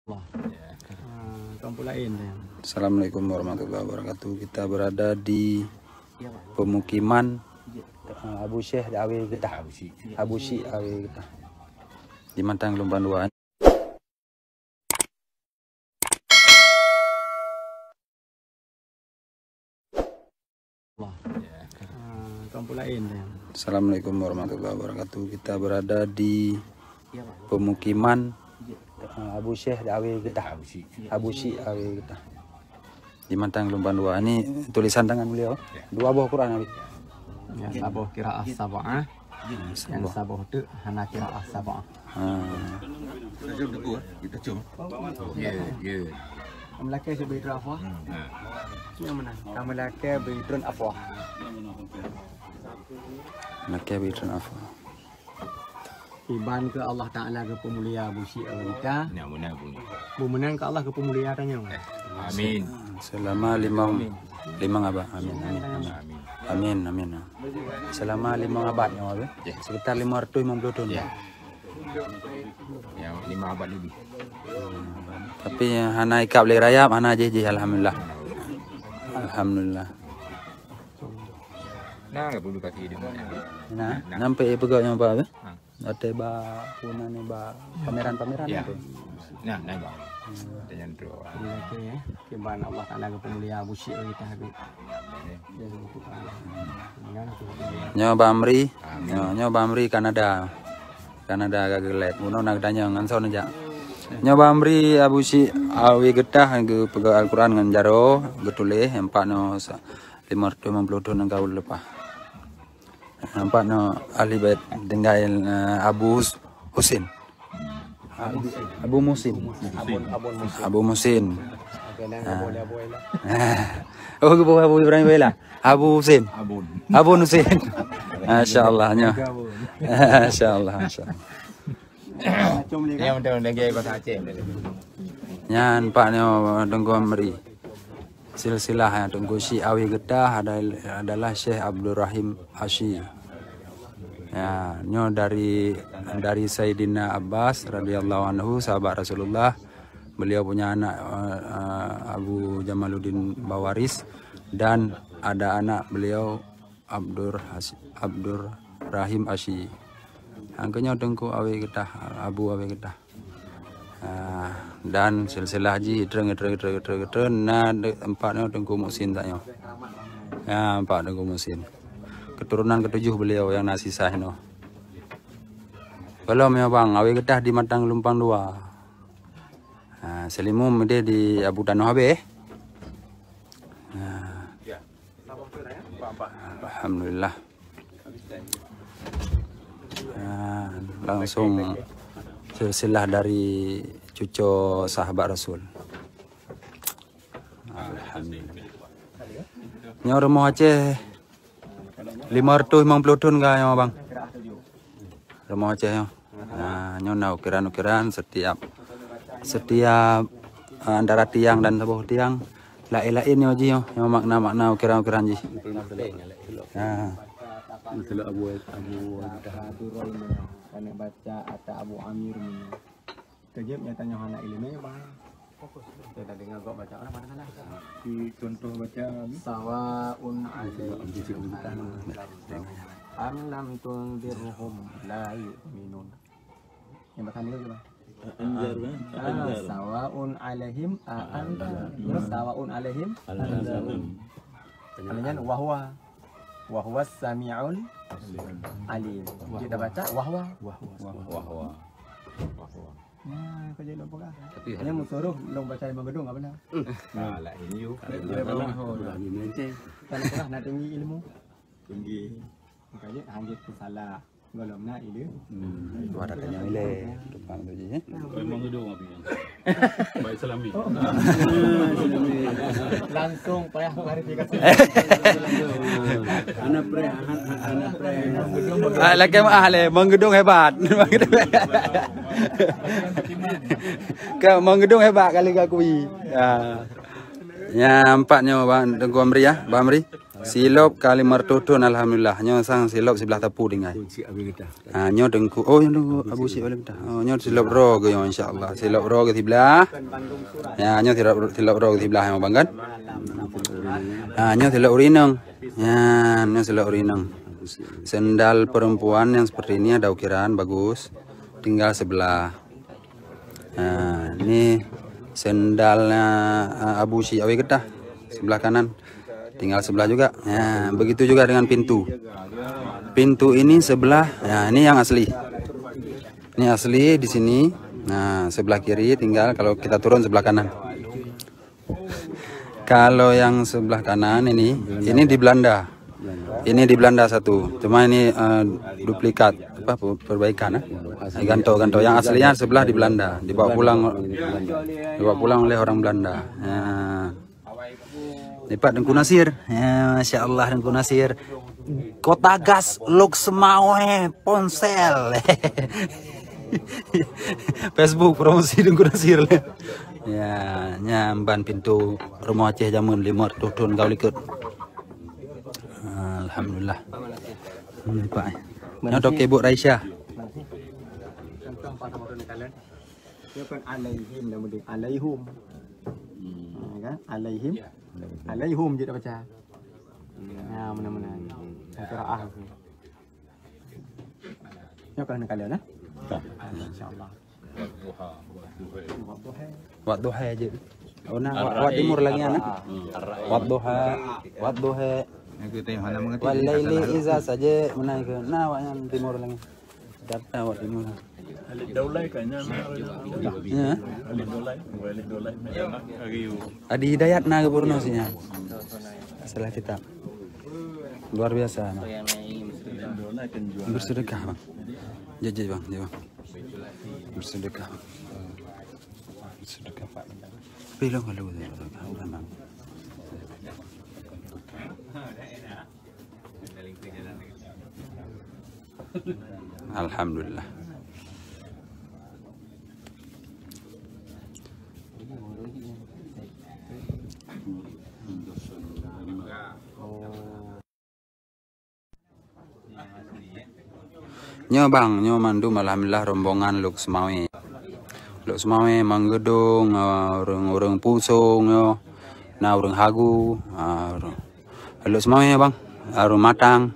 Assalamualaikum warahmatullahi wabarakatuh. Kita berada di pemukiman Abu Syekh Awi Getah. Abu Syekh Awi Getah. Di Mantang Lumban 2. Assalamualaikum warahmatullahi wabarakatuh. Kita berada di pemukiman Abu Syekh Awi Getah. Abu Syekh Awi Getah. Di Mantang Lumban 2. Ini tulisan tangan beliau. Dua buah Quran Abi. Yang sabuh qiraah sab'ah. Yang sabuh tu hana qiraah sab'ah. Kita cuma. Ya. Melaka sebidrun afwah. Yang mana? Melaka bidrun afwah. Melaka bidrun afwah. Iban ke Allah Ta'ala ke pemulia Abu Syekh Awi Getah. Bumenan ke Allah ke pemulia tanya. Amin. Selama lima abad. Amin. Selama 5 abad ya Abi. Sekitar 550 tahun. Ya. Ya 5 abad lebih. Tapi hana ikap le rayap hana je alhamdulillah. Alhamdulillah. Nah, enggak perlu kaki dia. Nah, sampai pegawai apa Abi? Ada ba punan ni ba pameran-pameran Ya. apa? Nah, bang. Dengan doa. Melaka ya. Iban Allah Ta'ala ke pemulia Abu Syekh Awi Getah. Nyo Bamri, nyo Bamri Kanada gagelet. Muno nak tanya nganson aja. Nyo Bamri Abu Syekh Awi Getah ke pegawai Al-Quran ngan jaro getuleh empat no 550 tahun engkau lepas. Nampak no ahli bait tinggal Abu Husin. Abu Musin. Abu Musin. Oh, Abu Ibrahim Bela. Abu Husin. Abu Husin. Masyaallah nya. Masyaallah. Yang udah negeri kota Aceh. Nyan Pak nyo Tengku Amri. Silsilah Tengku Syekh Awi Getah adalah Syekh Abdul Rahim Asy. Ya, nyo dari Sayyidina Abbas radhiyallahu anhu sahabat Rasulullah. Beliau punya anak Abu Jamaluddin Bawaris dan ada anak beliau Abdur Rahim Asy. Angkanya Tengku Awi Getah, Abu Awi Getah. Dan silsilah haji tereng nah empatnya Tengku Musin taknya. Ya, empat Tengku Musin. Keturunan ke-7 beliau yang nasisah no. Kalau ya bang, Awi Getah di Mantang Lumpang 2. Selimum dia di Abu Tanoh Habis. Alhamdulillah. Langsung silsilah dari cucu sahabat Rasul. Alhamdulillah. Nyo rumah Aceh 550 tahun kah ya bang? Rumah Aceh ya. Nah, nyo ukiran-ukiran setiap antara tiang dan sebuah tiang lain-lain yo ji yo makna ukiran-ukiran ji. Nah, Betul Abu Getah karena baca atau Abu Amir ni. Kejap nyatanya anak ilmu bang. Kita dengar kok baca orang mana sana. Di contoh baca sawaun alaihim am lam tunzirhum la yu'minun. Yang baca dulu coba. Sawaun alaihim sawaun alaihim Kemudian wahwa sami'ul alim. Kita baca wahwa. Nah, kau jadi lupa kah? Ini musuruh long baca 5 gedung apa benar? Lah ini yuk. Tanah nak tinggi ilmu. Tinggi. Makanya hangit salah. Golong nak ilmu. itu ada tanya ile depan tu ji. Memang gedung api. Baik selami. Langsung payah klarifikasi. Anak pre. Lagi ahli menggedung hebat. Menggedung hebat kali kakui. Ya, empatnya Bang Tengku Amri ya, Bang Amri. Silop kali mertutun alhamdulillah. Nyo sang silop sebelah tepu dengan. Kunci abi kita. Nyo dengku. Oh nyo dengku Abu Syekh boleh dah. Oh nyo silop ro ke yo insyaallah. Silop ro ke sebelah. Ya nyo silop ro ke sebelah yang bang kan. Nyo silop urineng. Ya nyo silop urineng. Sendal perempuan yang seperti ini ada ukiran bagus. Tinggal sebelah. Nah, ini sendalnya Abu Syekh Awi Kedah sebelah kanan. Tinggal sebelah juga. Ya, begitu juga dengan pintu. Pintu ini sebelah. Ya, ini yang asli. Ini asli di sini. Nah, sebelah kiri tinggal kalau kita turun sebelah kanan. Kalau yang sebelah kanan ini di Belanda. Ini di Belanda satu, cuma ini duplikat apa perbaikan ganto yang aslinya sebelah di Belanda, dibawa pulang oleh orang Belanda. Ini Pak Dengku Nasir, ya, Masya Allah Dengku Nasir, Kota Gas Luxmawe Ponsel. Facebook promosi Dengku Nasir. Ya, nyamban pintu rumah Aceh Jamun 5 tutun kau likut. Alhamdulillah. Pak. Nyodok Ibu Raisya. Dia kan alaihim dan mudi alaihum. Kan? Alaihim. Alaihum je dah baca. Ya, mana-mana. Qiraah. Nyok kan kalian nah? Insyaallah. Wat duha aja. Oh nah, wat timur lagi anak. Wat duha. Aku tengok mana mengerti. Walaili iza saja menaik ke nah yang timur lagi. Data wat timur. Alif Daulay kayaknya. Ya. Alif Daulay. Adi Hidayat na kepurnosinya. Setelah kita. Luar biasa. Bersedekah, Bang. Jajah, Bang. Bersedekah. Bersedekah, Pak. Pilih kalau memang. Alhamdulillah. Nyo bang, nyo mandu alhamdulillah rombongan Luxmawe Manggedung, urang Pusung yo, na urang Hagu, Luxmawe bang, Matang.